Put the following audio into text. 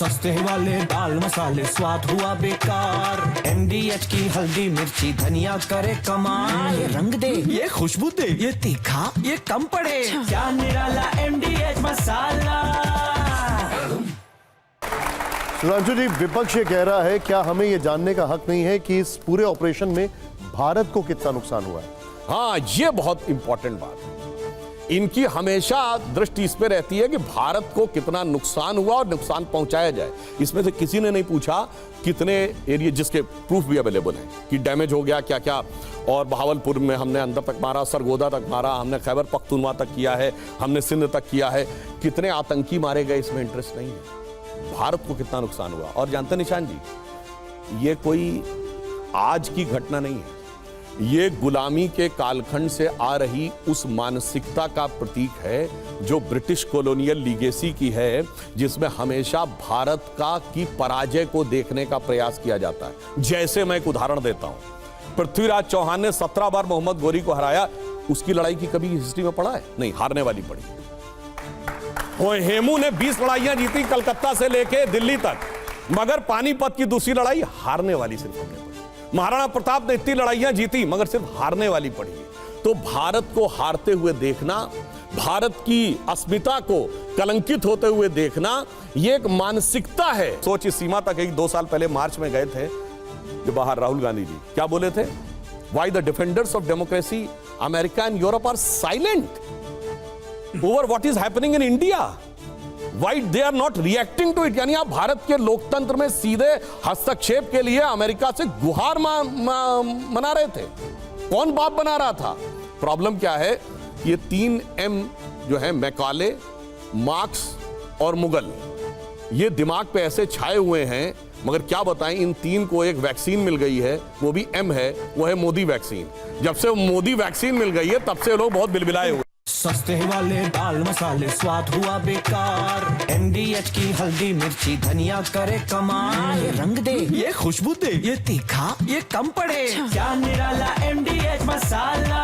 सस्ते वाले दाल मसाले स्वाद हुआ बेकार। MDH की हल्दी मिर्ची धनिया करे कमाल। ये रंग दे, ये खुशबू दे, ये तीखा, ये कम पड़े। क्या निराला MDH मसाला। सुधांशु जी, विपक्ष ये कह रहा है, क्या हमें ये जानने का हक नहीं है कि इस पूरे ऑपरेशन में भारत को कितना नुकसान हुआ है? हाँ, ये बहुत इंपॉर्टेंट बात है। इनकी हमेशा दृष्टि इस पे रहती है कि भारत को कितना नुकसान हुआ और नुकसान पहुंचाया जाए। इसमें से किसी ने नहीं पूछा कितने एरिया, जिसके प्रूफ भी अवेलेबल है कि डैमेज हो गया क्या क्या। और बहावलपुर में हमने अंदर तक मारा, सरगोदा तक मारा, हमने खैबर पख्तूनवा तक किया है, हमने सिंध तक किया है। कितने आतंकी मारे गए, इसमें इंटरेस्ट नहीं है। भारत को कितना नुकसान हुआ। और जानते निशान जी, ये कोई आज की घटना नहीं है, ये गुलामी के कालखंड से आ रही उस मानसिकता का प्रतीक है जो ब्रिटिश कॉलोनियल लीगेसी की है, जिसमें हमेशा भारत का की पराजय को देखने का प्रयास किया जाता है। जैसे मैं एक उदाहरण देता हूं, पृथ्वीराज चौहान ने 17 बार मोहम्मद गोरी को हराया। उसकी लड़ाई की कभी हिस्ट्री में पढ़ा है? नहीं, हारने वाली पड़ी। और हेमू ने 20 लड़ाइयां जीती कलकत्ता से लेके दिल्ली तक, मगर पानीपत की दूसरी लड़ाई हारने वाली सिर्फ हमने पड़ी। महाराणा प्रताप ने इतनी लड़ाइयां जीती मगर सिर्फ हारने वाली पड़ी। तो भारत को हारते हुए देखना, भारत की अस्मिता को कलंकित होते हुए देखना, यह एक मानसिकता है। सोच इस सीमा तक है कि 2 साल पहले मार्च में गए थे जो बाहर, राहुल गांधी जी क्या बोले थे? Why the defenders of democracy America and Europe are silent over what is happening in India, Why they are not reacting to it? यानी आप भारत के लोकतंत्र में सीधे हस्तक्षेप के लिए अमेरिका से गुहार मना रहे थे। कौन बाप बना रहा था? प्रॉब्लम क्या है, ये 3 M जो है, मैकाले, मार्क्स और मुगल, ये दिमाग पे ऐसे छाए हुए हैं। मगर क्या बताएं, इन 3 को एक वैक्सीन मिल गई है, वो भी M है, वो है मोदी वैक्सीन। जब से मोदी वैक्सीन मिल गई है तब से लोग बहुत बिलबिलाए हुए। सस्ते वाले दाल मसाले स्वाद हुआ बेकार। MDH की हल्दी मिर्ची धनिया करे कमाल। ये रंग दे, ये खुशबू दे, ये तीखा, ये कम पड़े। क्या निराला MDH मसाला।